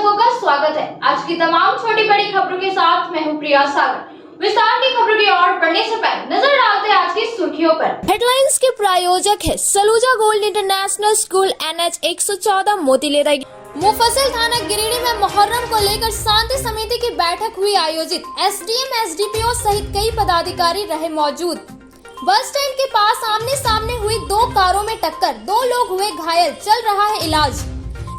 दर्शकों का स्वागत है। आज की तमाम छोटी बड़ी खबरों के साथ मैं हूं प्रिया सागर। विस्तार की खबरों की ओर बढ़ने से पहले नजर डालते हैं आज की सुर्खियों पर। हेडलाइंस के प्रायोजक है Saluja gold international school, NH 114 मोतीलेरा। मुफस्सिल थाना गिरिडीह में मुहर्रम को लेकर शांति समिति की बैठक हुई आयोजित। SDM, SDPO सहित कई पदाधिकारी रहे मौजूद। बस स्टैंड के पास आमने सामने हुई दो कारों में टक्कर, 2 लोग हुए घायल, चल रहा है इलाज।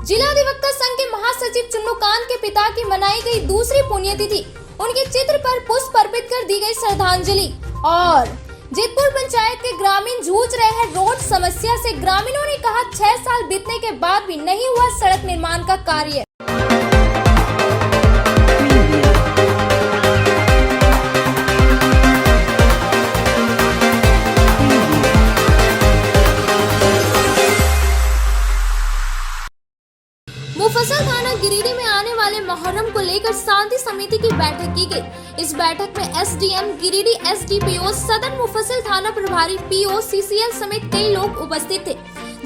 जिला अधिवक्ता संघ के महासचिव चुन्नूकांत के पिता की मनाई गई दूसरी पुण्यतिथि, उनके चित्र पर पुष्प अर्पित कर दी गई श्रद्धांजलि। और जेतपुर पंचायत के ग्रामीण जूझ रहे हैं रोड समस्या से। ग्रामीणों ने कहा 6 साल बीतने के बाद भी नहीं हुआ सड़क निर्माण का कार्य। मुफस्सिल थाना गिरिडीह में आने वाले मुहर्रम को लेकर शांति समिति की बैठक की गई। इस बैठक में SDM गिरिडीह, SDPO, सदर मुफस्सिल थाना प्रभारी PO, CCL समेत कई लोग उपस्थित थे।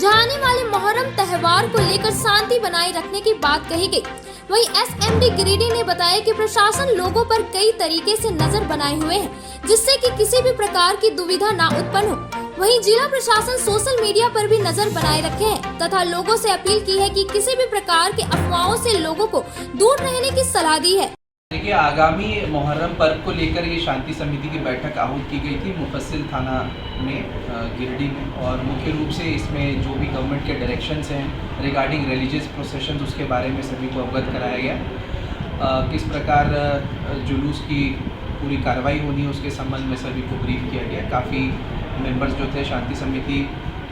जहां आने वाले मुहर्रम त्योहार को लेकर शांति बनाए रखने की बात कही गई। वहीं SMD गिरिडीह ने बताया कि प्रशासन लोगों पर कई तरीके से नजर बनाए हुए है, जिससे कि किसी भी प्रकार की दुविधा न उत्पन्न हो। वहीं जिला प्रशासन सोशल मीडिया पर भी नजर बनाए रखे हैं तथा लोगों से अपील की है कि किसी भी प्रकार के अफवाहों से लोगों को दूर रहने की सलाह दी है। देखिए, आगामी मुहर्रम पर्व को लेकर ये शांति समिति की बैठक आहूत की गई थी मुफस्सिल थाना में गिरिडीह में, और मुख्य रूप से इसमें जो भी गवर्नमेंट के डायरेक्शंस हैं रिगार्डिंग रिलीजियस प्रोसेशन उसके बारे में सभी को अवगत कराया गया। किस प्रकार जुलूस की पूरी कार्रवाई होनी है उसके संबंध में सभी को ब्रीफ किया गया। काफ़ी मेंबर्स जो थे शांति समिति,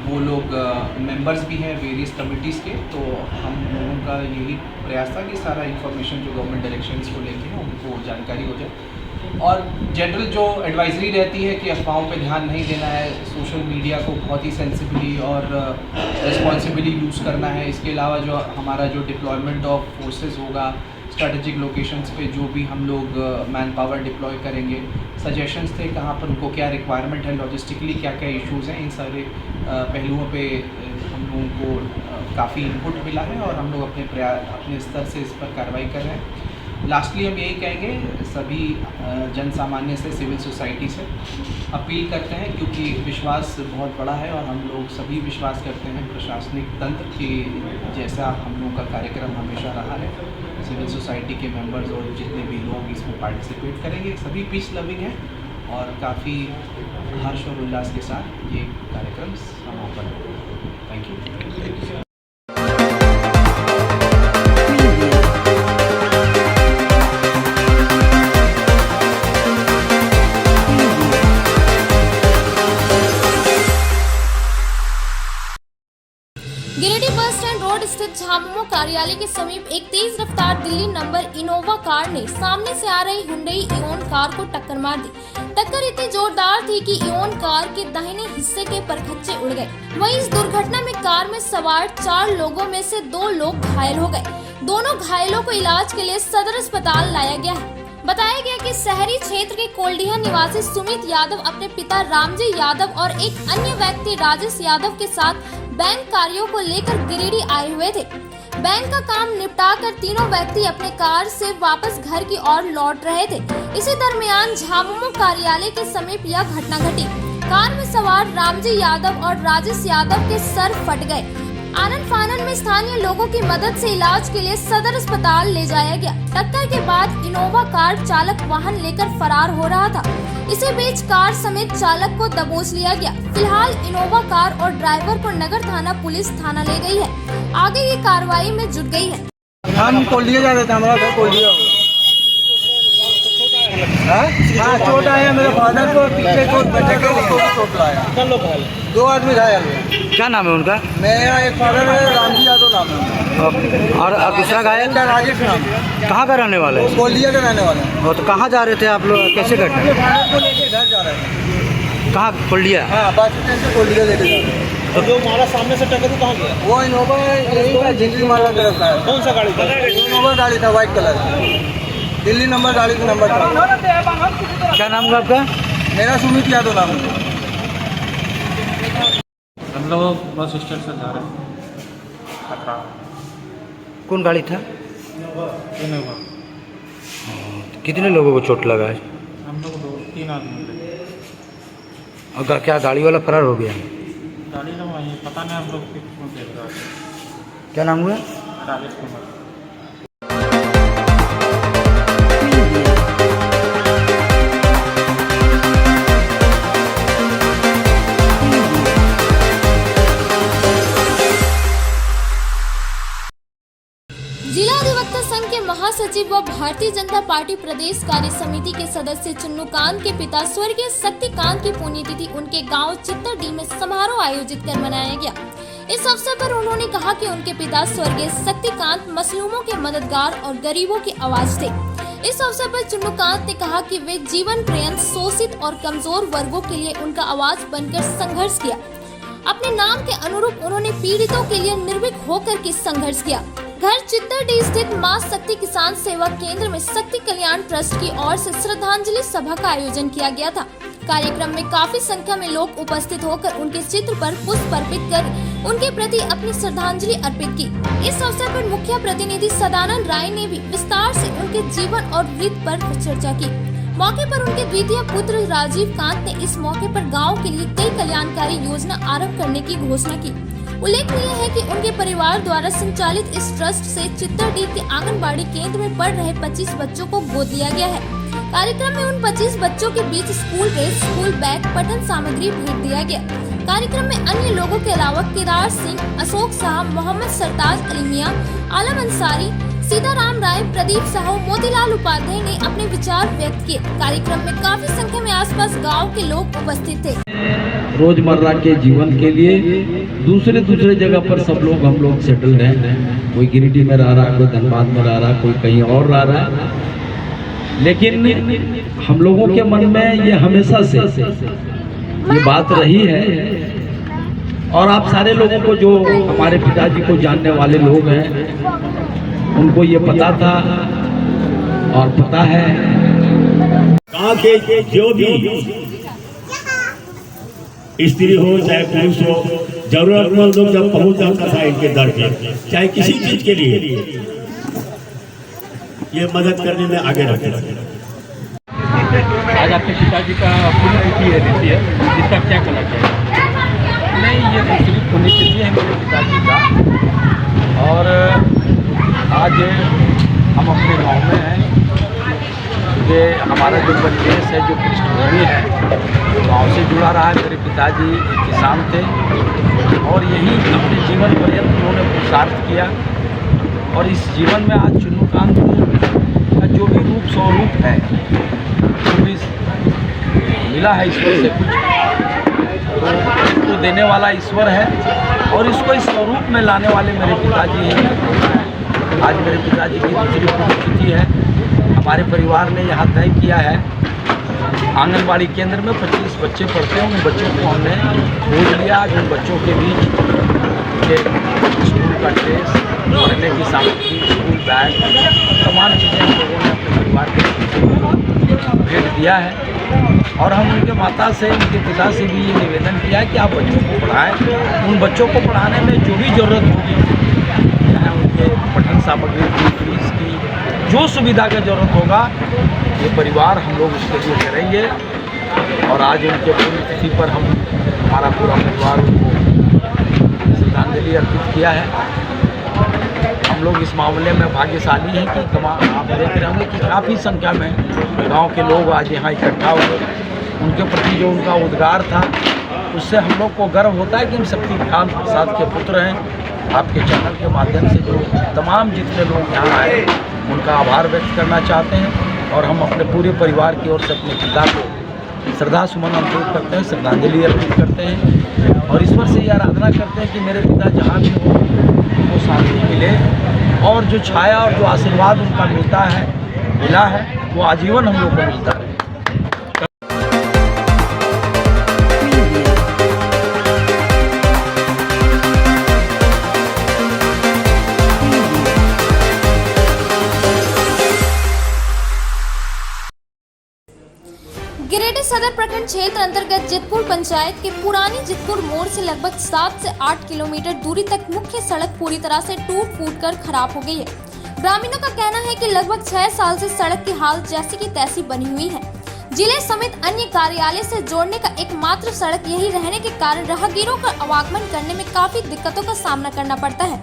वो लोग मेंबर्स भी हैं वेरियस कमिटीज़ के, तो हम लोगों का यही प्रयास था कि सारा इन्फॉर्मेशन जो गवर्नमेंट डायरेक्शंस को लेके उनको जानकारी हो जाए। और जनरल जो एडवाइजरी रहती है कि अफवाहों पे ध्यान नहीं देना है, सोशल मीडिया को बहुत ही सेंसिबली और रिस्पॉन्सिबली यूज़ करना है। इसके अलावा जो हमारा जो डिप्लॉयमेंट ऑफ फोर्सेस होगा स्ट्रेटेजिक लोकेशंस पे, जो भी हम लोग मैन पावर डिप्लॉय करेंगे, सजेशंस थे कहाँ पर उनको क्या रिक्वायरमेंट है, लॉजिस्टिकली क्या क्या इश्यूज़ हैं, इन सारे पहलुओं पे हम लोगों को काफ़ी इनपुट मिला है और हम लोग अपने स्तर से इस पर कार्रवाई कर रहे हैं। लास्टली हम यही कहेंगे सभी जन सामान्य से, सिविल सोसाइटी से अपील करते हैं, क्योंकि विश्वास बहुत बड़ा है और हम लोग सभी विश्वास करते हैं प्रशासनिक तंत्र की, जैसा हम लोगों का कार्यक्रम हमेशा रहा है। सिविल सोसाइटी के मेंबर्स और जितने भी लोग इसमें पार्टिसिपेट करेंगे सभी पीस लविंग हैं और काफ़ी हर्ष और उल्लास के साथ ये कार्यक्रम समापन होगा। Thank you. Giridih bus stand road स्थित झामुमो कार्यालय के समीप एक तेज रफ्तार दिल्ली नंबर इनोवा कार ने सामने से आ रही हुंडई इओन कार को टक्कर मार दी। टक्कर इतनी जोरदार थी कि इओन कार के दाहिने हिस्से के परखच्चे उड़ गए। वहीं इस दुर्घटना में कार में सवार 4 लोगों में से 2 लोग घायल हो गए। दोनों घायलों को इलाज के लिए सदर अस्पताल लाया गया है। बताया गया कि शहरी क्षेत्र के कोल्डिया निवासी सुमित यादव अपने पिता रामजी यादव और एक अन्य व्यक्ति राजेश यादव के साथ बैंक कार्यों को लेकर गिरिडीह आए हुए थे। बैंक का काम निपटाकर तीनों व्यक्ति अपने कार से वापस घर की ओर लौट रहे थे। इसी दरमियान झामुमो कार्यालय के समीप यह घटना घटी। कार में सवार रामजी यादव और राजेश यादव के सर फट गए। आनन फानन में स्थानीय लोगों की मदद से इलाज के लिए सदर अस्पताल ले जाया गया। टक्कर के बाद इनोवा कार चालक वाहन लेकर फरार हो रहा था। इसी बीच कार समेत चालक को दबोच लिया गया। फिलहाल इनोवा कार और ड्राइवर को नगर थाना पुलिस थाना ले गई है। आगे की कार्रवाई में जुट गई है। हम कोल्डिया जा रहे थे, हमारा घर कोल्डिया। हाँ, चोट आया मेरे फादर को, पीछे चोट लाया। 2 आदमी घायल हुए। क्या नाम है उनका? मेरा एक फादर है, रामजी यादव नाम है, और दूसरा घायल राजेश नाम। कहाँ का रहने वाले हैं? कोल्डिया के रहने वाले हैं। तो कहाँ जा रहे थे आप लोग, कैसे घटना? अपने फादर को लेके घर जा रहे हैं। कहाँ? कोल्डिया? हाँ, बस स्टैंड से कोल्डिया लेके जा रहे हैं। तो जो मारा सामने से टक्कर कहाँ गया? वो इनोवा यही का झिंगली माला तरफ का है। कौन सा गाड़ी था? इनोवा गाड़ी था, व्हाइट कलर, दिल्ली नंबर गाड़ी का नंबर था। क्या नाम हुआ आपका? मेरा सुमित यादव नाम है। हम लोग बस स्टैंड से जा रहे हैं। कौन गाड़ी था? इनोवा। कितने लोगों को चोट लगा है? हम लोग 2-3 आदमी थे। और क्या गाड़ी वाला फरार हो गया? गाड़ी का वहीं पता नहीं, हम लोग किसको देख रहा है। क्या नाम हुआ? राजेश कुमार। जिला अधिवक्ता संघ के महासचिव व भारतीय जनता पार्टी प्रदेश कार्य समिति के सदस्य चुन्नूकांत के पिता स्वर्गीय शक्तिकांत की पुण्यतिथि उनके गांव चित्तरडी में समारोह आयोजित कर मनाया गया। इस अवसर पर उन्होंने कहा कि उनके पिता स्वर्गीय शक्तिकांत मजलूमों के मददगार और गरीबों की आवाज थे। इस अवसर पर चुन्नूकांत ने कहा कि वे जीवन पर्यंत शोषित और कमजोर वर्गों के लिए उनका आवाज बनकर संघर्ष किया। अपने नाम के अनुरूप उन्होंने पीड़ितों के लिए निर्भीक होकर के संघर्ष किया। घर चित्तरडी स्थित मां शक्ति किसान सेवा केंद्र में शक्ति कल्याण ट्रस्ट की ओर से श्रद्धांजलि सभा का आयोजन किया गया था। कार्यक्रम में काफी संख्या में लोग उपस्थित होकर उनके चित्र पर पुष्प अर्पित कर उनके प्रति अपनी श्रद्धांजलि अर्पित की। इस अवसर पर मुख्य प्रतिनिधि सदानंद राय ने भी विस्तार से उनके जीवन और वृत्त पर चर्चा की। मौके पर उनके द्वितीय पुत्र राजीव कांत ने इस मौके पर गाँव के लिए कई कल्याणकारी योजना आरम्भ करने की घोषणा की। उल्लेखनीय है कि उनके परिवार द्वारा संचालित इस ट्रस्ट से चित्तरडी के आंगनबाड़ी केंद्र में पढ़ रहे 25 बच्चों को गोद लिया गया है। कार्यक्रम में उन 25 बच्चों के बीच स्कूल ड्रेस, स्कूल बैग, पठन सामग्री भेंट दिया गया। कार्यक्रम में अन्य लोगों के अलावा केदार सिंह, अशोक शाह, मोहम्मद सरताज अली मियां, आलम अंसारी, सीताराम राय, प्रदीप साहू, मोतीलाल उपाध्याय ने अपने विचार व्यक्त किए। कार्यक्रम में काफी संख्या में आसपास गांव के लोग उपस्थित थे। रोजमर्रा के जीवन के लिए दूसरे जगह पर सब लोग हम लोग सेटल्ड हैं। कोई गिरिडीह में रह रहा, कोई धनबाद में रह रहा, कोई कहीं और रह रहा है। लेकिन हम लोगों के मन में ये हमेशा से ये बात रही है, और आप सारे लोगों को, जो हमारे पिताजी को जानने वाले लोग हैं, उनको ये पता था और पता है। गाँव के जो भी स्त्री हो चाहे पुरुष हो, जरूरतमंद लोग जब पहुंच जाता था इनके दर पे, चाहे किसी चीज के लिए, ये मदद करने में आगे रहते थे। आज आपके पिताजी का पुण्यतिथि है, जिसका क्या कहना चाहिए? नहीं, ये दूसरी पुण्यतिथि है मेरे पिताजी का, और आज हम अपने गांव में हैं। ये हमारा जो परिवेश है, जो पृष्ठभूमि है, गांव से जुड़ा रहा है। मेरे पिताजी एक किसान थे और यही अपने जीवन पर्यंत उन्होंने पुरुषार्थ किया। और इस जीवन में आज चुन्नूकांत का जो भी रूप स्वरूप है, जो भी मिला है ईश्वर से कुछ, तो देने वाला ईश्वर है, और इसको इस स्वरूप में लाने वाले मेरे पिताजी हैं। आज मेरे पिताजी की दूसरी पुण्यतिथि है। हमारे परिवार ने यहाँ तय किया है, आंगनबाड़ी केंद्र में 25 बच्चे पढ़ते हैं, उन बच्चों को हमने गोद लिया। आज उन बच्चों के बीच स्कूल का ड्रेस, पढ़ने की सामग्री, स्कूल बैग, तमाम चीज़ें हम लोगों ने अपने परिवार के भेंट दिया है। और हम उनके माता से, उनके पिता से भी ये निवेदन किया कि आप बच्चों को पढ़ाएं। उन बच्चों को पढ़ाने में जो भी ज़रूरत होगी, चाहे उनके पठन सामग्री की, फीस की, जो सुविधा का जरूरत होगा, ये परिवार हम लोग उसके लिए करेंगे। और आज उनके पुण्यतिथि पर हमारा पूरा परिवार उनको श्रद्धांजलि अर्पित किया है। हम लोग इस मामले में भाग्यशाली हैं कि आप देख रहे होंगे कि काफ़ी संख्या में गांव के लोग आज यहाँ इकट्ठा हुए। उनके प्रति जो उनका उद्गार था, उससे हम लोग को गर्व होता है कि हम शक्तिकांत प्रसाद के पुत्र हैं। आपके चैनल के माध्यम से जो तमाम जितने लोग यहाँ आए, उनका आभार व्यक्त करना चाहते हैं। और हम अपने पूरे परिवार की ओर से अपने पिता को श्रद्धा सुमन अर्पित करते हैं, श्रद्धांजलि अर्पित करते हैं, और ईश्वर से ये आराधना करते हैं कि मेरे पिता जहाँ भी हो, उनको शांति मिले, और जो छाया और जो आशीर्वाद उनका मिला है, वो आजीवन हम लोग को मिलता है। गिरिडीह सदर प्रखंड क्षेत्र अंतर्गत जितपुर पंचायत के पुरानी जितपुर मोड़ से लगभग 7 से 8 किलोमीटर दूरी तक मुख्य सड़क पूरी तरह से टूट फूट कर खराब हो गई है, ग्रामीणों का कहना है कि लगभग 6 साल से सड़क की हालत जैसी की तैसी बनी हुई है। जिले समेत अन्य कार्यालय से जोड़ने का एकमात्र सड़क यही रहने के कारण राहगीरों का आवागमन करने में काफी दिक्कतों का सामना करना पड़ता है।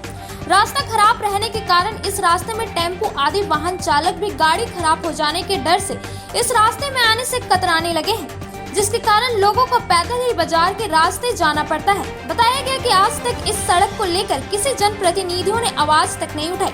रास्ता खराब रहने के कारण इस रास्ते में टेम्पो आदि वाहन चालक भी गाड़ी खराब हो जाने के डर से इस रास्ते में आने से कतराने लगे हैं, जिसके कारण लोगों को पैदल ही बाजार के रास्ते जाना पड़ता है। बताया गया कि आज तक इस सड़क को लेकर किसी जनप्रतिनिधियों ने आवाज तक नहीं उठाई,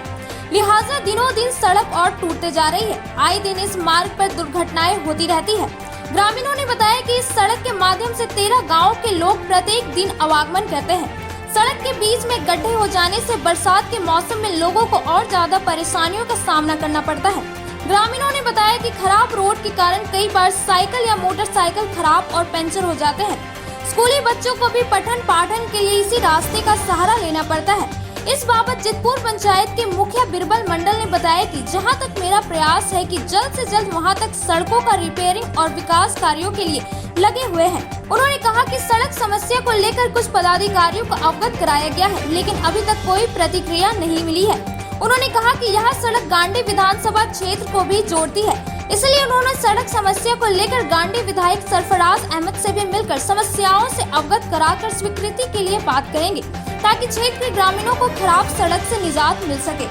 लिहाजा दिनों दिन सड़क और टूटते जा रही है। आए दिन इस मार्ग पर दुर्घटनाएं होती रहती है। ग्रामीणों ने बताया कि इस सड़क के माध्यम से 13 गाँव के लोग प्रत्येक दिन आवागमन करते हैं। सड़क के बीच में गड्ढे हो जाने से बरसात के मौसम में लोगों को और ज्यादा परेशानियों का सामना करना पड़ता है। ग्रामीणों ने बताया कि खराब रोड के कारण कई बार साइकिल या मोटरसाइकिल खराब और पंचर हो जाते हैं। स्कूली बच्चों को भी पठन पाठन के लिए इसी रास्ते का सहारा लेना पड़ता है। इस बाबत जितपुर पंचायत के मुखिया बिरबल मंडल ने बताया कि जहां तक मेरा प्रयास है कि जल्द से जल्द वहां तक सड़कों का रिपेयरिंग और विकास कार्यों के लिए लगे हुए हैं। उन्होंने कहा कि सड़क समस्या को लेकर कुछ पदाधिकारियों को अवगत कराया गया है, लेकिन अभी तक कोई प्रतिक्रिया नहीं मिली है। उन्होंने कहा कि यह सड़क गांडी विधानसभा क्षेत्र को भी जोड़ती है, इसलिए उन्होंने सड़क समस्या को लेकर गांडी विधायक सरफराज अहमद से भी मिलकर समस्याओं से अवगत कराकर स्वीकृति के लिए बात करेंगे, ताकि क्षेत्र के ग्रामीणों को खराब सड़क से निजात मिल सके।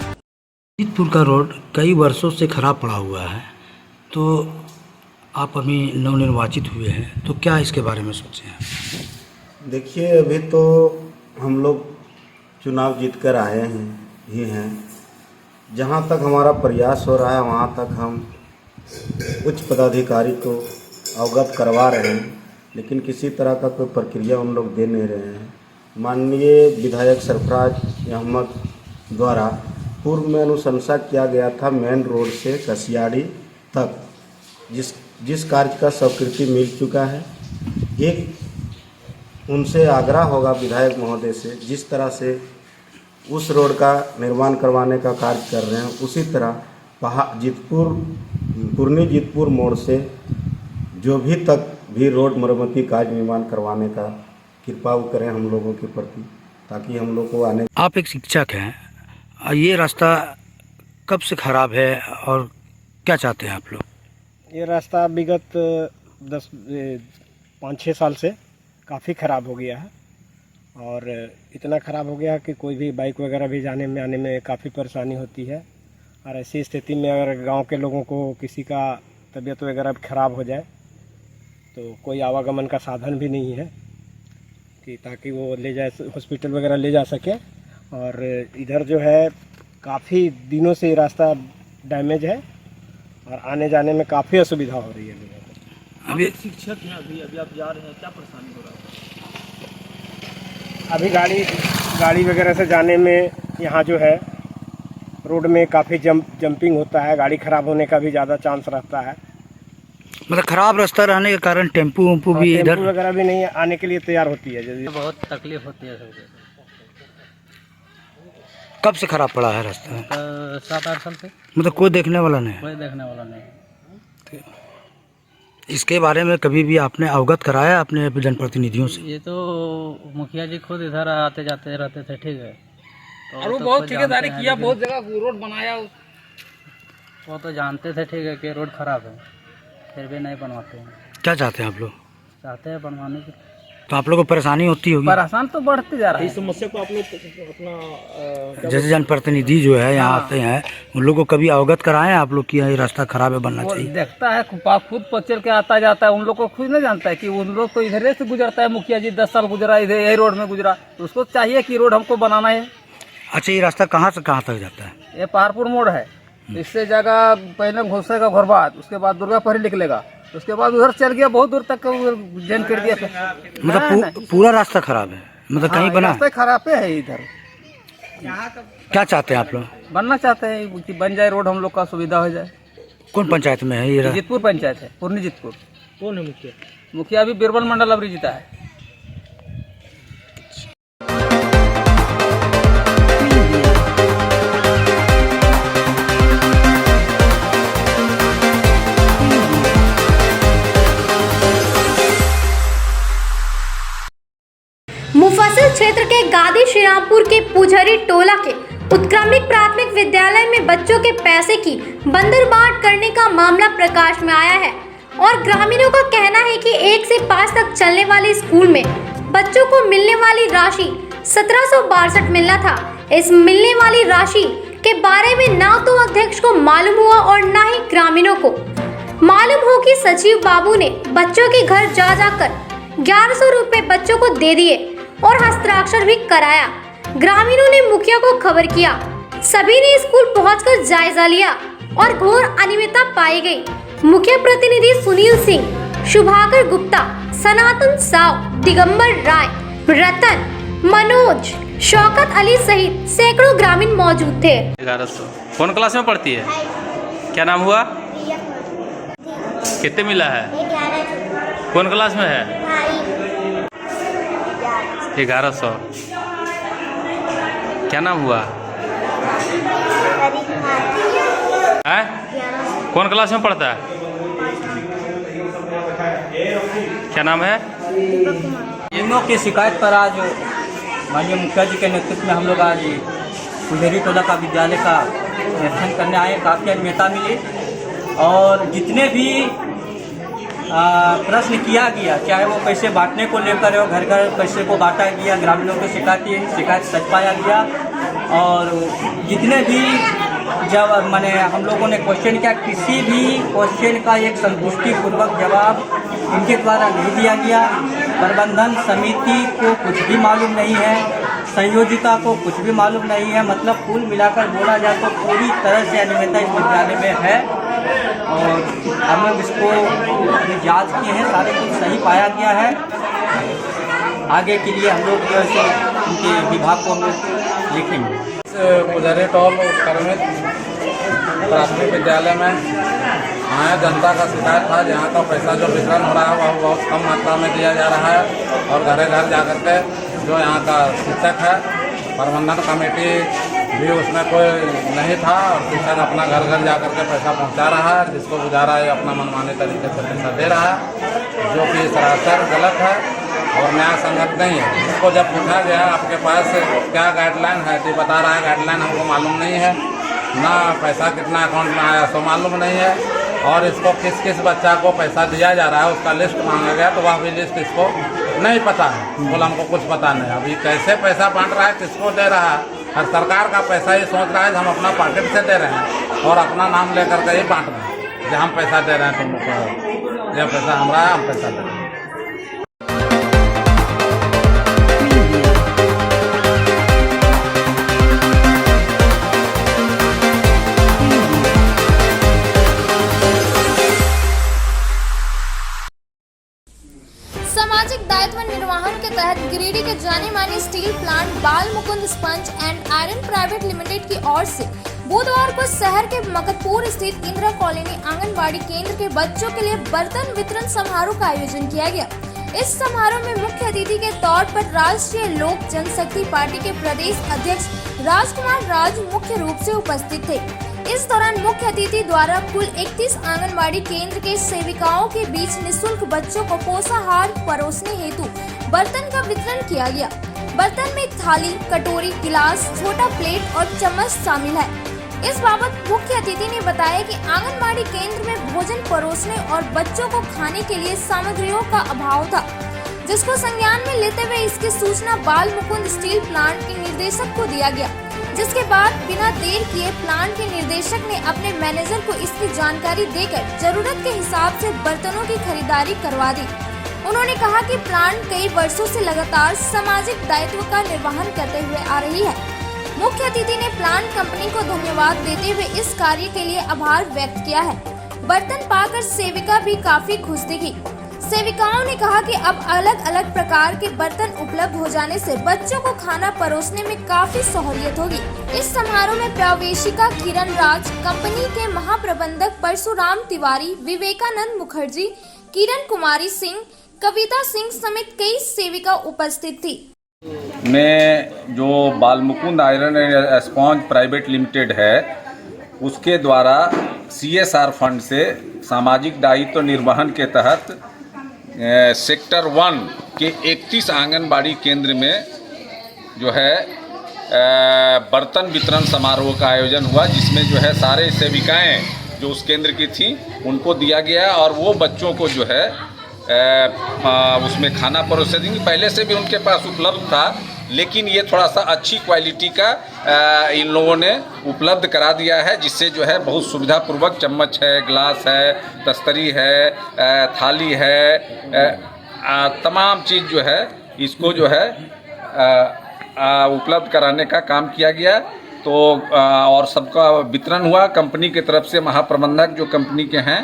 जीतपुर का रोड कई वर्षों से खराब पड़ा हुआ है, तो आप अभी नवनिर्वाचित हुए हैं, तो क्या इसके बारे में सोचे हैं? देखिए, अभी तो हम लोग चुनाव जीत कर आए हैं। जहाँ तक हमारा प्रयास हो रहा है वहाँ तक हम उच्च पदाधिकारी को अवगत करवा रहे हैं, लेकिन किसी तरह का कोई प्रक्रिया उन लोग दे नहीं रहे हैं। माननीय विधायक सरफराज अहमद द्वारा पूर्व में अनुशंसा किया गया था मेन रोड से कसियाड़ी तक, जिस कार्य का स्वीकृति मिल चुका है। एक उनसे आग्रह होगा विधायक महोदय से, जिस तरह से उस रोड का निर्माण करवाने का कार्य कर रहे हैं, उसी तरह पुरनी जीतपुर मोड़ से जो भी तक भी रोड मरम्मती कार्य निर्माण करवाने का कृपा करें हम लोगों के प्रति, ताकि हम लोग को आने। आप एक शिक्षक हैं, ये रास्ता कब से खराब है और क्या चाहते हैं आप लोग? ये रास्ता विगत 5-6 साल से काफ़ी ख़राब हो गया है, और इतना ख़राब हो गया कि कोई भी बाइक वगैरह भी जाने में आने में काफ़ी परेशानी होती है। और ऐसी स्थिति में अगर गांव के लोगों को किसी का तबीयत वगैरह ख़राब हो जाए तो कोई आवागमन का साधन भी नहीं है कि ताकि वो ले जाए हॉस्पिटल वगैरह ले जा सके। और इधर जो है काफ़ी दिनों से ये रास्ता डैमेज है और आने जाने में काफ़ी असुविधा हो रही है लोगों को। अभी शिक्षक हैं, अभी आप जा रहे हैं, क्या परेशानी हो रहा है? अभी गाड़ी वगैरह से जाने में यहाँ जो है रोड में काफ़ी जंपिंग होता है, गाड़ी ख़राब होने का भी ज़्यादा चांस रहता है। मतलब खराब रास्ता रहने के कारण टेम्पू भी इधर वगैरह भी नहीं आने के लिए तैयार होती है, जल्दी बहुत तकलीफ होती है सबको। कब से खराब पड़ा है रास्ता? 7-8 साल से। मतलब कोई देखने वाला नहीं? कोई देखने वाला नहीं। इसके बारे में कभी भी आपने अवगत कराया अपने जनप्रतिनिधियों से? ये तो मुखिया जी खुद इधर आते जाते रहते थे, ठीक है, और वो बहुत ठेकेदारी किया, बहुत जगह रोड बनाया, वो तो जानते थे, ठीक है, कि रोड खराब है, फिर भी नहीं बनवाते हैं। क्या चाहते हैं आप लोग? चाहते हैं बनवाने की। तो आप लोगों को परेशानी होती होगी? परेशान तो बढ़ती जा रही है। इस समस्या को आप लोग अपना जैसे जनप्रतिनिधि जो है यहाँ आते हैं, उन लोगों को कभी अवगत कराएं आप लोग कि ये रास्ता खराब है, बनना चाहिए? देखता है, खुद पचल के आता जाता है, उन लोग को खुद नहीं जानता है कि उन लोग तो इधर से गुजरता है। मुखिया जी 10 साल गुजरा इधर, यही रोड में गुजरा, तो उसको चाहिए कि रोड हमको बनाना है। अच्छा, ये रास्ता कहाँ से कहाँ तक जाता है? ये पहाड़पुर मोड़ है, इससे जगह पहले घुसेगा घोरबाद, उसके बाद दुर्गापुरी निकलेगा, उसके बाद उधर चल गया बहुत दूर तक जैन कर दिया। मतलब पूरा रास्ता खराब है, मतलब कहीं बना? रास्ता खराब है इधर। क्या चाहते हैं आप लोग? बनना चाहते हैं कि बन जाए रोड, हम लोग का सुविधा हो जाए। कौन पंचायत में है ये? जीतपुर पंचायत है, पुरनी जीतपुर। कौन है मुखिया? मुखिया अभी बिरबल मंडल अबरी जीता है। मुफस्सिल क्षेत्र के गादी श्रीरामपुर के पुजरी टोला के उत्क्रमित प्राथमिक विद्यालय में बच्चों के पैसे की बंदरबाट करने का मामला प्रकाश में आया है और ग्रामीणों का कहना है कि 1 से 5 तक चलने वाले स्कूल में बच्चों को मिलने वाली राशि 1762 मिलना था। इस मिलने वाली राशि के बारे में ना तो अध्यक्ष को मालूम हुआ और ना ही ग्रामीणों को मालूम हो कि सचिव बाबू ने बच्चों के घर जा जाकर 1100 रुपए बच्चों को दे दिए और हस्ताक्षर भी कराया। ग्रामीणों ने मुखिया को खबर किया। सभी ने स्कूल पहुंचकर जायजा लिया और घोर अनियमितता पाई गई। मुख्य प्रतिनिधि सुनील सिंह, शुभाकर गुप्ता, सनातन साव, दिगंबर राय, रतन, मनोज, शौकत अली सहित सैकड़ों ग्रामीण मौजूद थे। 1100। कौन क्लास में पढ़ती है? क्या नाम हुआ? कितने मिला है? 11। कौन क्लास में है? 1100। क्या नाम हुआ है? कौन क्लास में पढ़ता है? क्या नाम है? इन लोग की शिकायत पर आज माननीय मुखिया जी के नेतृत्व में हम लोग आज कुल्हेरी टोला का विद्यालय का निरीक्षण करने आए। काफ़ी अनियमितता मिली और जितने भी प्रश्न किया गया, चाहे वो पैसे बांटने को लेकर हो, घर घर पैसे को बांटा गया, ग्रामीणों की शिकायत सच पाया गया और जितने भी जब मैंने हम लोगों ने क्वेश्चन किया, किसी भी क्वेश्चन का एक संतुष्टिपूर्वक जवाब इनके द्वारा नहीं दिया गया। प्रबंधन समिति को कुछ भी मालूम नहीं है, संयोजिका को कुछ भी मालूम नहीं है। मतलब कुल मिलाकर बोला जाए तो पूरी तरह से अनियमितता इस विद्यालय में है और हम लोग इसको जांच किए हैं, सारे कुछ सही पाया गया है। आगे के लिए हम लोग जो है उनके विभाग को हम लोग लिखेंगे। कुल्हेरी टोल उत्क्रमित प्राथमिक विद्यालय में आया जनता का शिकायत था, जहाँ का पैसा जो वितरण हो रहा है वह बहुत कम मात्रा में दिया जा रहा है और घर घर जा कर के जो यहाँ का शिक्षक है, प्रबंधन कमेटी भी उसमें कोई नहीं था और शिक्षक अपना घर घर जा कर के पैसा पहुँचा रहा है, जिसको गुजारा है अपना मनमाने तरीके से पैसा दे रहा है, जो कि सरासर गलत है और न्याय संगत नहीं है। इसको जब पूछा गया आपके पास क्या गाइडलाइन है तो बता रहा है गाइडलाइन हमको मालूम नहीं है, ना पैसा कितना अकाउंट में आया सो मालूम नहीं है और इसको किस किस बच्चा को पैसा दिया जा रहा है उसका लिस्ट मांगा गया तो वह भी लिस्ट इसको नहीं पता है। बोला हमको कुछ पता नहीं। अभी कैसे पैसा बांट रहा है, किसको दे रहा है, हर सरकार का पैसा ये सोच रहा है हम अपना पॉकेट से दे रहे हैं और अपना नाम लेकर के ही बांट रहे हैं कि हम पैसा दे रहे हैं तुमको, यह पैसा हमारा है, हम पैसा दे रहे हैं। सामाजिक दायित्व निर्वहन के तहत गिरिडीह के जाने माने स्टील प्लांट बाल Mukund sponge and iron private limited की ओर से बुधवार को शहर के मकतपुर स्थित इंदिरा कॉलोनी आंगनबाड़ी केंद्र के बच्चों के लिए बर्तन वितरण समारोह का आयोजन किया गया। इस समारोह में मुख्य अतिथि के तौर पर राष्ट्रीय लोक जनशक्ति पार्टी के प्रदेश अध्यक्ष राजकुमार राज मुख्य रूप से उपस्थित थे। इस दौरान मुख्य अतिथि द्वारा कुल 31 आंगनबाड़ी केंद्र के सेविकाओं के बीच निःशुल्क बच्चों को पोषाहार परोसने हेतु बर्तन का वितरण किया गया। बर्तन में थाली, कटोरी, गिलास, छोटा प्लेट और चम्मच शामिल है। इस बाबत मुख्य अतिथि ने बताया कि आंगनबाड़ी केंद्र में भोजन परोसने और बच्चों को खाने के लिए सामग्रियों का अभाव था, जिसको संज्ञान में लेते हुए इसकी सूचना बाल मुकुंद स्टील प्लांट के निदेशक को दिया गया, जिसके बाद बिना देर किए प्लांट के निदेशक ने अपने मैनेजर को इसकी जानकारी देकर जरूरत के हिसाब से बर्तनों की खरीदारी करवा दी। उन्होंने कहा कि प्लांट कई वर्षों से लगातार सामाजिक दायित्व का निर्वहन करते हुए आ रही है। मुख्य अतिथि ने प्लांट कंपनी को धन्यवाद देते हुए इस कार्य के लिए आभार व्यक्त किया है। बर्तन पाकर सेविका भी काफी खुश दिखी। सेविकाओं ने कहा कि अब अलग अलग प्रकार के बर्तन उपलब्ध हो जाने से बच्चों को खाना परोसने में काफी सहूलियत होगी। इस समारोह में प्रवेशिका किरण राज, कंपनी के महाप्रबंधक परशुराम तिवारी, विवेकानंद मुखर्जी, किरण कुमारी सिंह, कविता सिंह समेत कई सेविका उपस्थित थी। में जो बाल Mukund iron and sponge private limited है उसके द्वारा CSR फंड से सामाजिक दायित्व निर्वहन के तहत सेक्टर 1 के 31 आंगनबाड़ी केंद्र में जो है बर्तन वितरण समारोह का आयोजन हुआ, जिसमें जो है सारे सेविकाएं जो उस केंद्र की थी उनको दिया गया और वो बच्चों को जो है उसमें खाना परोसे देंगे। पहले से भी उनके पास उपलब्ध था, लेकिन ये थोड़ा सा अच्छी क्वालिटी का इन लोगों ने उपलब्ध करा दिया है, जिससे जो है बहुत सुविधापूर्वक चम्मच है, गिलास है, तस्तरी है, थाली है, तमाम चीज़ जो है इसको जो है उपलब्ध कराने का काम किया गया। तो और सबका वितरण हुआ। कंपनी की तरफ से महाप्रबंधक जो कंपनी के हैं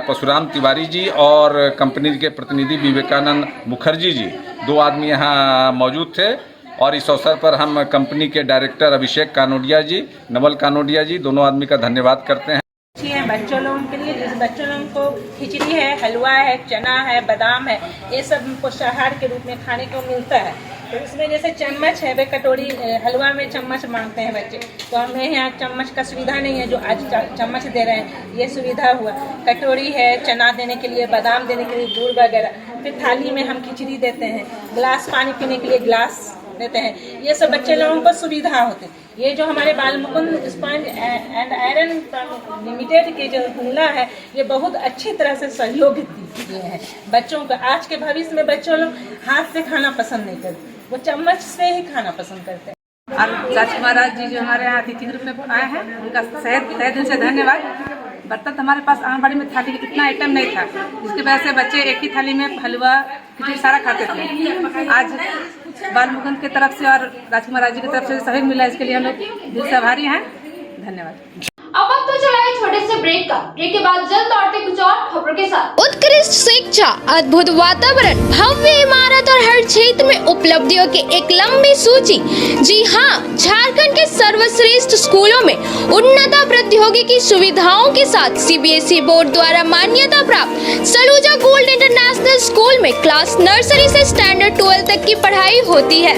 परशुराम तिवारी जी और कंपनी के प्रतिनिधि विवेकानंद मुखर्जी जी, 2 आदमी यहाँ मौजूद थे। और इस अवसर पर हम कंपनी के डायरेक्टर अभिषेक कानोडिया जी, नवल कानोडिया जी, दोनों आदमी का धन्यवाद करते हैं। बच्चों लोगों के लिए, जैसे बच्चों लोगों को खिचड़ी है, हलवा है, चना है, बादाम है, ये सब पोषाहार के रूप में खाने को मिलता है। तो इसमें जैसे चम्मच है, वे कटोरी हलवा में चम्मच मांगते हैं बच्चे, तो हमें यहाँ चम्मच का सुविधा नहीं है, जो आज चम्मच दे रहे हैं ये सुविधा हुआ। कटोरी है चना देने के लिए, बादाम देने के लिए, गुड़ वगैरह। फिर थाली में हम खिचड़ी देते हैं, गिलास पानी पीने के लिए गिलास देते हैं। ये सब बच्चे लोगों को सुविधा होते हैं। ये जो हमारे बाल Mukund sponge and iron limited के जो हुला है, ये बहुत अच्छी तरह से सहयोग दिए हैं बच्चों को। आज के भविष्य में बच्चों लोग हाथ से खाना पसंद नहीं करते, वो चम्मच से ही खाना पसंद करते हैं। और राजकुमार राज जी जो हमारे यहाँ अतिथि के रूप में आए हैं, उनका तहे दिल से धन्यवाद। बर्तन हमारे पास आंगनबाड़ी में थाली का इतना आइटम नहीं था, जिसकी वजह से बच्चे एक ही थाली में हलवा खिचड़ी सारा खाते थे। आज बाल मुकुंद की तरफ से और राजकुमार राज जी की तरफ से सहयोग मिला, इसके लिए हम लोग दिल से आभारी हैं। धन्यवाद। अब वक्त तो चला है छोटे से ब्रेक का। ब्रेक के बाद जल्द लौटते कुछ और खबरों के साथ। उत्कृष्ट शिक्षा, अद्भुत वातावरण, भव्य इमारत और हर क्षेत्र में उपलब्धियों की एक लंबी सूची। जी हाँ, झारखंड के सर्वश्रेष्ठ स्कूलों में उन्नत प्रौद्योगिकी सुविधाओं के साथ सीबीएसई बोर्ड द्वारा मान्यता प्राप्त सलूजा गोल्ड इंटरनेशनल स्कूल में क्लास नर्सरी से स्टैंडर्ड 12 तक की पढ़ाई होती है।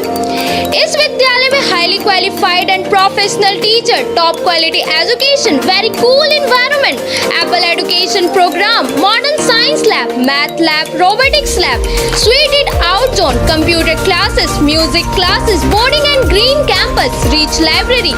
इस विद्यालय में highly qualified and professional teacher, top quality education, very cool environment, Apple education program, modern science lab, math lab, robotics lab, suited out zone, computer classes, music classes, boarding and green campus, rich library,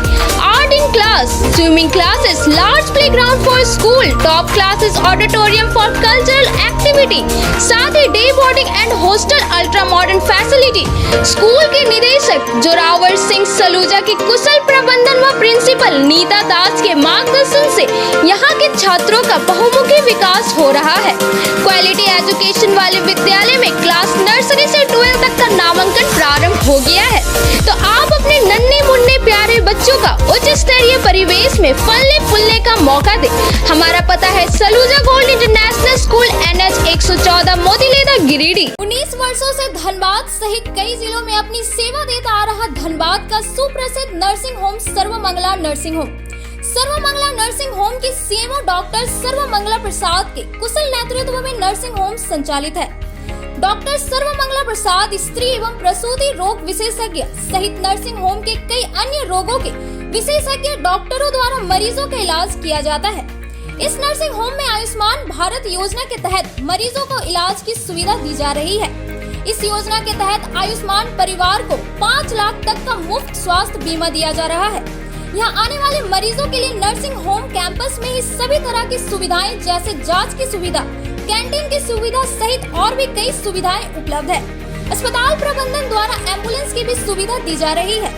art in class, swimming classes, large playground for school, top classes, auditorium for cultural activity, साथ ही day boarding and hostel ultra modern facility। School के निदेशक जोरावर सिंह सलूजा की कुशल प्रबंधन व principal Nita दास के मार्गदर्शन से यहाँ के छात्रों का बहुमुखी विकास हो रहा है। क्वालिटी एजुकेशन वाले विद्यालय में क्लास नर्सरी से 12 तक का नामांकन प्रारंभ हो गया है, तो आप अपने नन्हे मुन्ने प्यारे बच्चों का उच्च स्तरीय परिवेश में फलने फूलने का मौका दें। हमारा पता है Saluja gold international school, NH 114, Motileda, Giridih. 19 वर्षों से धनबाद सहित कई जिलों में अपनी सेवा देता आ रहा धनबाद का सुप्रसिद्ध nursing home Sarvamangala nursing home. Sarvamangala nursing home की सीएमओ डॉक्टर सर्वमंगला प्रसाद के कुशल नेतृत्व में नर्सिंग होम संचालित है। डॉक्टर सर्वमंगला प्रसाद स्त्री एवं प्रसूति रोग विशेषज्ञ सहित नर्सिंग होम के कई अन्य रोगों के विशेषज्ञ डॉक्टरों द्वारा मरीजों का इलाज किया जाता है। इस नर्सिंग होम में आयुष्मान भारत योजना के तहत मरीजों को इलाज की सुविधा दी जा रही है। इस योजना के तहत आयुष्मान परिवार को 5 लाख तक का मुफ्त स्वास्थ्य बीमा दिया जा रहा है। यहाँ आने वाले मरीजों के लिए नर्सिंग होम कैंपस में ही सभी तरह की सुविधाएं जैसे जांच की सुविधा, कैंटीन की सुविधा सहित और भी कई सुविधाएं उपलब्ध है। अस्पताल प्रबंधन द्वारा एम्बुलेंस की भी सुविधा दी जा रही है।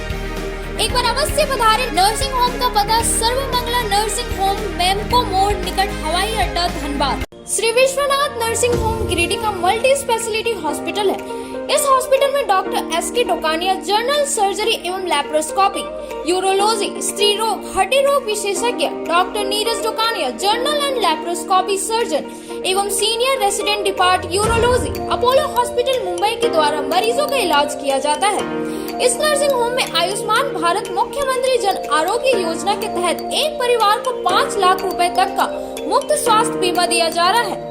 एक बार अवश्य पधारें। नर्सिंग होम का पता सर्वमंगला नर्सिंग होम, मेमको मोड़ निकट हवाई अड्डा, धनबाद। श्री विश्वनाथ नर्सिंग होम गिरिडीह का मल्टी स्पेशलिटी हॉस्पिटल है। इस हॉस्पिटल में doctor SK Dokania general surgery एवं लैप्रोस्कोपी, यूरोलॉजी, स्त्री रोग, हड्डी रोग विशेषज्ञ, doctor Neeraj Dokania general and laparoscopy surgeon एवं senior resident depart urology, Apollo hospital Mumbai के द्वारा मरीजों का इलाज किया जाता है। इस नर्सिंग होम में आयुष्मान भारत मुख्यमंत्री जन आरोग्य योजना के तहत एक परिवार को 5 लाख रुपए तक का मुफ्त स्वास्थ्य बीमा दिया जा रहा है।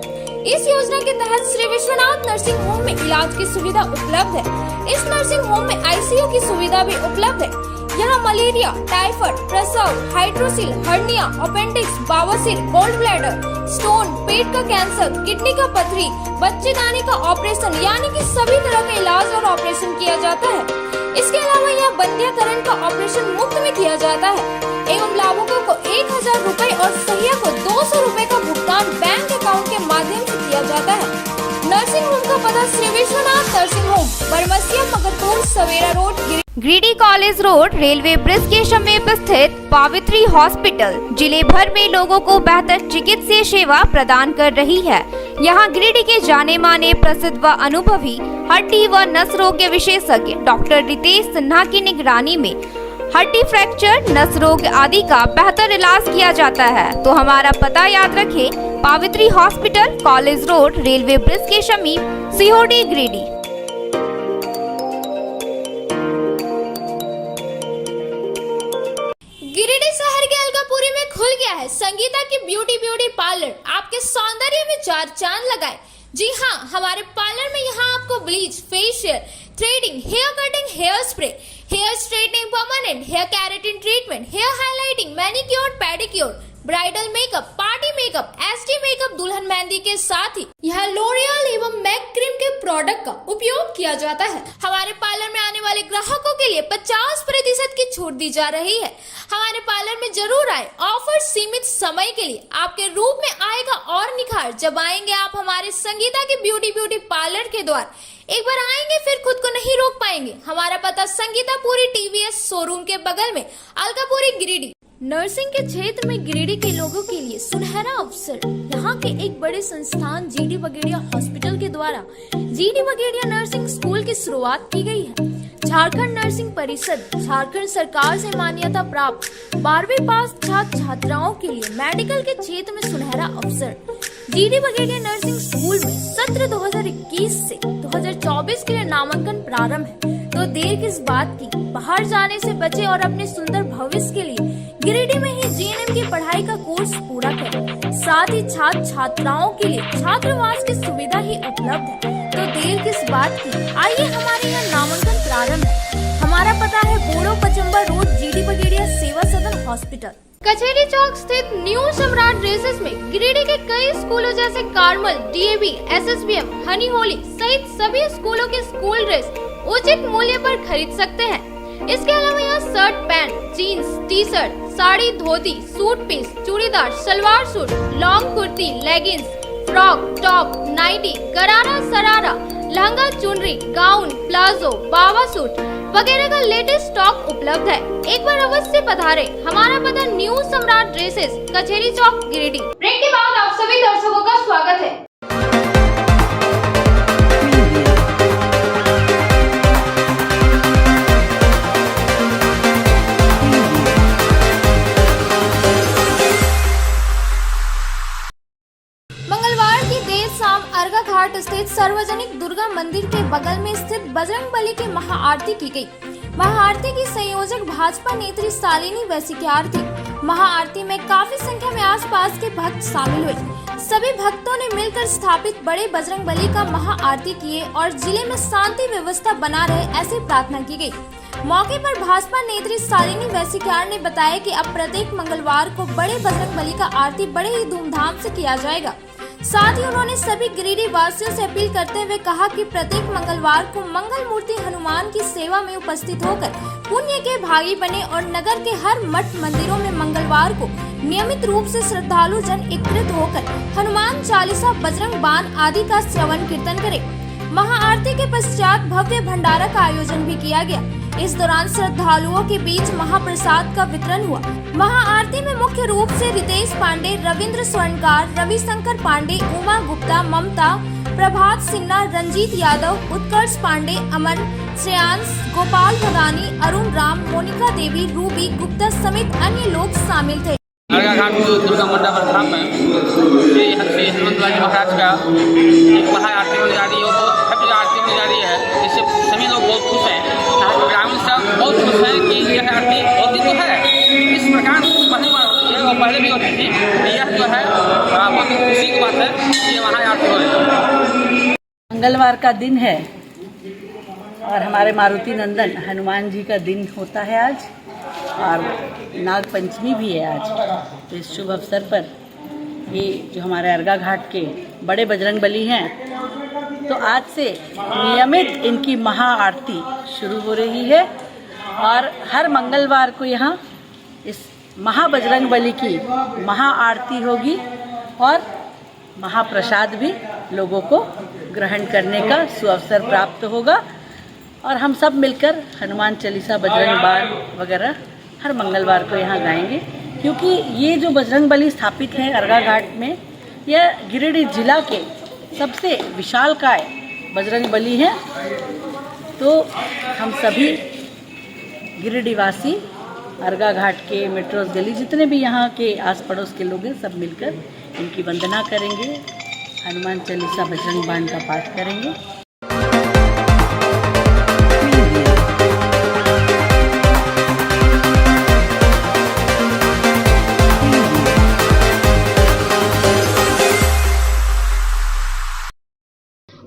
इस योजना के तहत श्री विश्वनाथ नर्सिंग होम में इलाज की सुविधा उपलब्ध है। इस नर्सिंग होम में ICU की सुविधा भी उपलब्ध है। यहाँ मलेरिया, टाइफाइड, प्रसव, हाइड्रोसिल, हर्निया, अपेंडिक्स, बवासीर, गोल्ड ब्लैडर, स्टोन, पेट का कैंसर, किडनी का पथरी, बच्चेदानी का ऑपरेशन यानी कि सभी तरह का इलाज और ऑपरेशन किया जाता है। इसके अलावा यह बंध्याकरण का ऑपरेशन मुफ्त में किया जाता है एवं लाभुकों को 1000 रुपए और सहिया को 200 रुपए का भुगतान बैंक अकाउंट के माध्यम से किया जाता है। नर्सिंग होम का पता Shri Vishwanath nursing home, Baramsia, Magarpur, Savera road, Giridih college road, railway bridge के समीप स्थित पावित्री हॉस्पिटल जिले भर में लोगों को बेहतर चिकित्सीय सेवा प्रदान कर रही है। यहाँ गिरिडीह के जाने माने प्रसिद्ध व अनुभवी हड्डी व नस रोग के विशेषज्ञ डॉक्टर रितेश सिन्हा की निगरानी में हड्डी फ्रैक्चर, नस रोग आदि का बेहतर इलाज किया जाता है। तो हमारा पता याद रखें, Pavitri hospital, college road, railway bridge के समीप, सीहोडी, गिरिडीह। गिरिडीह शहर के अलकापुरी में खुल गया है संगीता की ब्यूटी पार्लर। आपके सौंदर्य में 4 चांद लगाए। जी हाँ, हमारे पार्लर में यहाँ आपको bleach, facial, threading, hair cutting, hair spray, hair straightening, permanent hair keratin treatment, hair highlighting, manicure, pedicure, bridal makeup, party makeup, SD makeup, दुल्हन मेहंदी के साथ ही यह लोरियल एवं मैक क्रीम के प्रोडक्ट का उपयोग किया जाता है। हमारे पार्लर में आने वाले ग्राहकों के लिए 50% की छूट दी जा रही है। हमारे पार्लर में जरूर आए, ऑफर सीमित समय के लिए। आपके रूप में आएगा और निखार जब आएंगे आप हमारे संगीता की ब्यूटी पार्लर के द्वार। एक बार आएंगे फिर खुद को नहीं रोक पाएंगे। हमारा पता संगीता पूरी टीवीएस शोरूम के बगल में, अलकापुरी, गिरिडीह। नर्सिंग के क्षेत्र में गिरिडीह के लोगों के लिए सुनहरा अवसर। यहाँ के एक बड़े संस्थान GD बगेड़िया हॉस्पिटल के द्वारा GD बगेड़िया नर्सिंग स्कूल की शुरुआत की गई है। झारखंड नर्सिंग परिषद, झारखंड सरकार से मान्यता प्राप्त 12वीं पास छात्र छात्राओं के लिए मेडिकल के क्षेत्र में सुनहरा अवसर। GD बगेड़िया नर्सिंग स्कूल में सत्र 2021 से 2024 के लिए नामांकन प्रारंभ है। तो देर किस बात की, बाहर जाने से बचे और अपने सुंदर भविष्य के लिए गिरिडीह में ही GNM की पढ़ाई का कोर्स पूरा करें। साथ ही छात्र छात्राओं के लिए छात्रावास की सुविधा ही उपलब्ध है। तो देर किस बात की, आइए हमारे यहाँ नामांकन प्रारंभ है। हमारा पता है बोड़ो पचम्बा रोड, GD बगेड़िया सेवा सदन हॉस्पिटल, कचहरी चौक स्थित न्यू सम्राट ड्रेसेस में गिरिडीह के कई स्कूलों जैसे Carmel, DAV, SSBM, Honey Holi सहित सभी स्कूलों के स्कूल ड्रेस उचित मूल्य पर खरीद सकते हैं। इसके अलावा यहाँ shirt, pant, jeans, T-shirt, sari, dhoti, suit piece, churidar, salwar suit, long kurti, leggings, frock, top, nightie, gharara, sharara, lehenga, चुनरी, गाउन, प्लाजो, बाबा सूट वगैरह का लेटेस्ट स्टॉक उपलब्ध है। एक बार अवश्य पधारे। हमारा पता न्यू सम्राट ड्रेसेस, कचहरी चौक, गिरिडीह। ब्रेक के बाद आप सभी दर्शकों का स्वागत है। अर्घा घाट स्थित सार्वजनिक दुर्गा मंदिर के बगल में स्थित बजरंगबली की महाआरती की गई। महाआरती की संयोजक भाजपा नेत्री शालिनी वैसिक्यार थी। महाआरती में काफी संख्या में आसपास के भक्त शामिल हुए। सभी भक्तों ने मिलकर स्थापित बड़े बजरंगबली का महाआरती किए और जिले में शांति व्यवस्था बना रहे ऐसी प्रार्थना की गई। मौके पर भाजपा नेत्री शालिनी वैसिक्यार ने बताया कि अब प्रत्येक मंगलवार को बड़े बजरंगबली का आरती बड़े ही धूमधाम से किया जाएगा। साथ ही उन्होंने सभी गिरिडीह वासियों से अपील करते हुए कहा कि प्रत्येक मंगलवार को मंगल मूर्ति हनुमान की सेवा में उपस्थित होकर पुण्य के भागी बने और नगर के हर मठ मंदिरों में मंगलवार को नियमित रूप से श्रद्धालु जन एकत्रित होकर हनुमान चालीसा, बजरंग बाण आदि का श्रवण कीर्तन करें। महाआरती के पश्चात भव्य भंडारा का आयोजन भी किया गया। इस दौरान श्रद्धालुओं के बीच महाप्रसाद का वितरण हुआ। महाआरती में मुख्य रूप से रितेश पांडे, रविंद्र स्वर्णकार, रविशंकर पांडे, उमा गुप्ता, ममता, प्रभात सिन्हा, रंजीत यादव, उत्कर्ष पांडे, अमन, श्रेयांश, गोपाल भगानी, अरुण राम, मोनिका देवी, रूबी गुप्ता समेत अन्य लोग शामिल थे। अर्घा घाट दुर्गा मंडप धाम में श्री हनुमंतलाल महाराज का एक महाआरती होने जा रही है, बहुत भव्य आरती होने जा रही है, जिससे सभी लोग बहुत खुश हैं। ग्रामीण सब बहुत खुश हैं कि यह आरती होती तो है, इस प्रकार पहली बार होती है और पहले भी होती थी। यह जो है बहुत खुशी की बात है कि ये महाआरती हो रही है। मंगलवार का दिन है और हमारे मारुति नंदन हनुमान जी का दिन होता है आज, और नाग पंचमी भी है आज। तो इस शुभ अवसर पर ये जो हमारे अर्घा घाट के बड़े बजरंगबली हैं तो आज से नियमित इनकी महाआरती शुरू हो रही है और हर मंगलवार को यहाँ इस महाबजरंगबली की महाआरती होगी और महाप्रसाद भी लोगों को ग्रहण करने का सुअवसर प्राप्त होगा और हम सब मिलकर हनुमान चालीसा, बजरंग बाण वगैरह हर मंगलवार को यहाँ गाएंगे, क्योंकि ये जो बजरंगबली स्थापित है अर्गा घाट में, यह गिरिडीह जिला के सबसे विशालकाय बजरंगबली है। तो हम सभी गिरिडीहवासी अर्गा घाट के, मेट्रोस गली, जितने भी यहाँ के आस पड़ोस के लोग हैं, सब मिलकर इनकी वंदना करेंगे, हनुमान चालीसा, बजरंग बाण का पाठ करेंगे।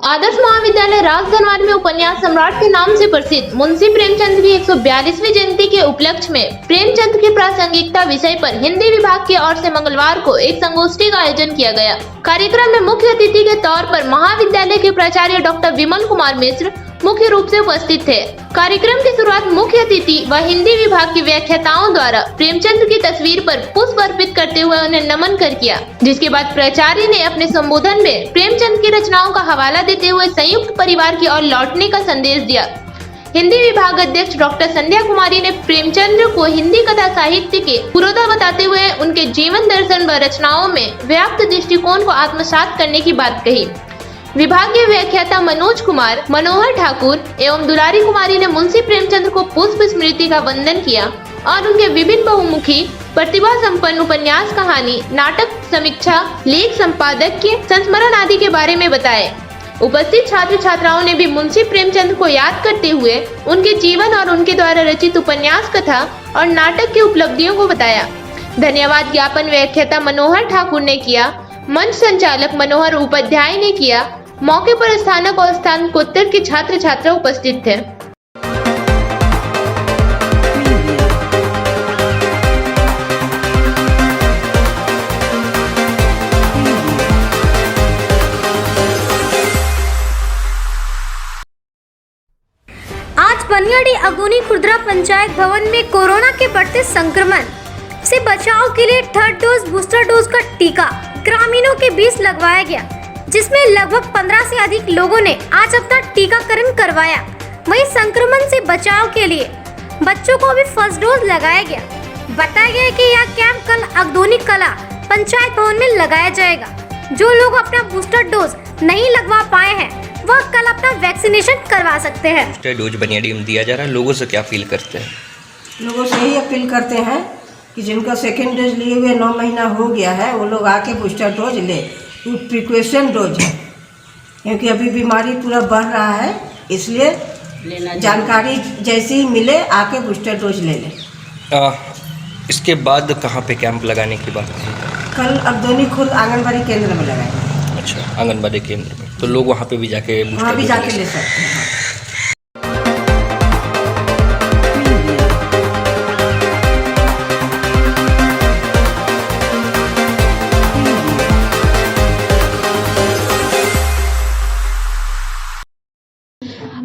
आदर्श महाविद्यालय राजधनवार में उपन्यास सम्राट के नाम से प्रसिद्ध मुंशी प्रेमचंद की 142वीं जयंती के उपलक्ष्य में प्रेमचंद की प्रासंगिकता विषय पर हिंदी विभाग की ओर से मंगलवार को एक संगोष्ठी का आयोजन किया गया। कार्यक्रम में मुख्य अतिथि के तौर पर महाविद्यालय के प्राचार्य डॉक्टर विमल कुमार मिश्र मुख्य रूप से उपस्थित थे। कार्यक्रम की शुरुआत मुख्य अतिथि व हिंदी विभाग के व्याख्याताओं द्वारा प्रेमचंद की तस्वीर पर पुष्प अर्पित करते हुए उन्हें नमन कर किया, जिसके बाद प्राचार्य ने अपने संबोधन में प्रेमचंद की रचनाओं का हवाला देते हुए संयुक्त परिवार की ओर लौटने का संदेश दिया। हिंदी विभाग अध्यक्ष डॉक्टर संध्या कुमारी ने प्रेमचंद को हिंदी कथा साहित्य के पुरोधा बताते हुए उनके जीवन दर्शन व रचनाओं में व्याप्त दृष्टिकोण को आत्मसात करने की बात कही। विभागीय व्याख्याता मनोज कुमार, मनोहर ठाकुर एवं दुलारी कुमारी ने मुंशी प्रेमचंद को पुष्प स्मृति का वंदन किया और उनके विभिन्न बहुमुखी प्रतिभा संपन्न उपन्यास, कहानी, नाटक, समीक्षा, लेख संपादकीय, संस्मरण आदि के बारे में बताए। उपस्थित छात्र छात्राओं ने भी मुंशी प्रेमचंद को याद करते हुए उनके जीवन और उनके द्वारा रचित उपन्यास, कथा और नाटक की उपलब्धियों को बताया। धन्यवाद ज्ञापन व्याख्याता मनोहर ठाकुर ने किया, मंच संचालक मनोहर उपाध्याय ने किया। मौके पर स्थानक और स्नातकोत्तर के छात्र छात्रा उपस्थित थे। आज बनियाडीह अगोनी खुर्दरा पंचायत भवन में कोरोना के बढ़ते संक्रमण से बचाव के लिए 3rd डोज बूस्टर डोज का टीका ग्रामीणों के बीच लगवाया गया, जिसमें लगभग 15 से अधिक लोगों ने आज अपना टीकाकरण करवाया। वहीं संक्रमण से बचाव के लिए बच्चों को भी 1st डोज लगाया गया। बताया गया कि यह कैंप कल अगदोनी कला पंचायत भवन में लगाया जाएगा। जो लोग अपना बूस्टर डोज नहीं लगवा पाए हैं वह कल अपना वैक्सीनेशन करवा सकते हैं। बूस्टर डोज बनियाडीह में दिया जा रहा है, लोगों से क्या अपील करते हैं? लोगों से यही अपील करते हैं कि जिनका 2nd डोज लिए हुए 9 महीना हो गया है वो लोग आके बूस्टर डोज ले। प्रिकॉशन डोज है, क्योंकि अभी बीमारी पूरा बढ़ रहा है, इसलिए जानकारी जैसे ही मिले आके बूस्टर डोज ले लें। इसके बाद कहाँ पे कैंप लगाने की बात है? कल अगदोनी खुर्द आंगनबाड़ी केंद्र में लगाएंगे। अच्छा, आंगनबाड़ी केंद्र में, तो लोग वहाँ पे भी जाके वहाँ भी जाके ले सकते हैं।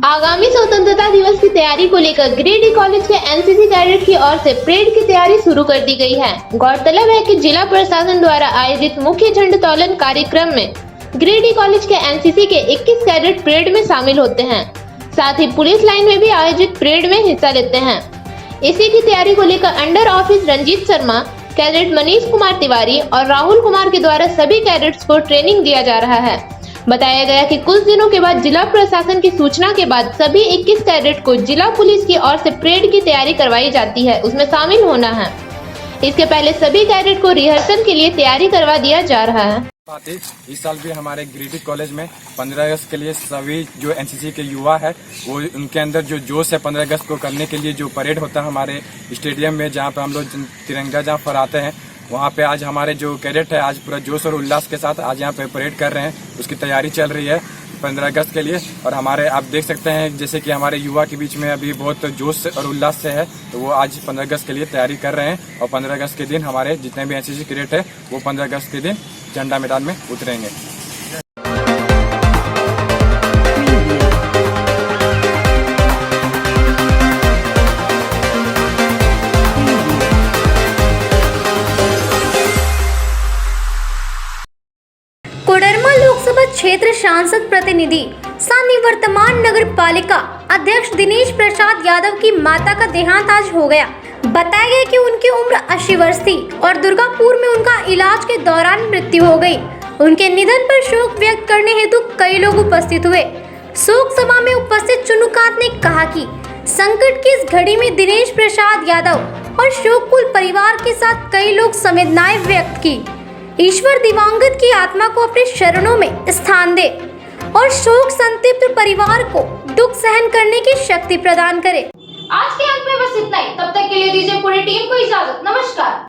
आगामी स्वतंत्रता दिवस की तैयारी को लेकर गिरिडीह कॉलेज के एनसीसी कैडेट की ओर से परेड की तैयारी शुरू कर दी गई है। गौरतलब है कि जिला प्रशासन द्वारा आयोजित मुख्य झंडोत्तोलन कार्यक्रम में गिरिडीह कॉलेज के एनसीसी के 21 कैडेट परेड में शामिल होते हैं। साथ ही पुलिस लाइन में भी आयोजित परेड में हिस्सा लेते हैं। इसी की तैयारी को लेकर under officer Ranjit Sharma, cadet Manish Kumar Tiwari और राहुल कुमार के द्वारा सभी कैडेट्स को ट्रेनिंग दिया जा रहा है। बताया गया कि कुछ दिनों के बाद जिला प्रशासन की सूचना के बाद सभी 21 कैडेट को जिला पुलिस की ओर से परेड की तैयारी करवाई जाती है, उसमें शामिल होना है। इसके पहले सभी कैडेट को रिहर्सल के लिए तैयारी करवा दिया जा रहा है। इस साल भी हमारे गिरिडीह कॉलेज में 15 अगस्त के लिए सभी जो एनसीसी के युवा है वो उनके अंदर जो जोश है 15 अगस्त को करने के लिए जो परेड होता है हमारे स्टेडियम में, जहाँ पे हम लोग तिरंगा जहाँ फहराते हैं, वहाँ पे आज हमारे जो कैडेट है आज पूरा जोश और उल्लास के साथ आज यहाँ पे परेड कर रहे हैं। उसकी तैयारी चल रही है 15 अगस्त के लिए। और हमारे आप देख सकते हैं जैसे कि हमारे युवा के बीच में अभी बहुत जोश और उल्लास से है, तो वो आज 15 अगस्त के लिए तैयारी कर रहे हैं। और 15 अगस्त के दिन हमारे जितने भी एनसीसी कैडेट है वो 15 अगस्त के दिन झंडा मैदान में उतरेंगे। क्षेत्र सांसद प्रतिनिधि सह निवर्तमान नगर पालिका अध्यक्ष दिनेश प्रसाद यादव की माता का देहांत आज हो गया। बताया गया कि उनकी उम्र 80 वर्ष थी और दुर्गापुर में उनका इलाज के दौरान मृत्यु हो गई। उनके निधन पर शोक व्यक्त करने हेतु कई लोग उपस्थित हुए। शोक सभा में उपस्थित चुनुकांत ने कहा कि संकट की इस घड़ी में दिनेश प्रसाद यादव और शोककुल परिवार के साथ कई लोग संवेदनाएं व्यक्त की। ईश्वर दिवंगत की आत्मा को अपने शरणों में स्थान दे और शोक संतप्त परिवार को दुख सहन करने की शक्ति प्रदान करे। आज के अंक में बस इतना ही। तब तक के लिए दीजिए पूरी टीम को इजाजत। नमस्कार।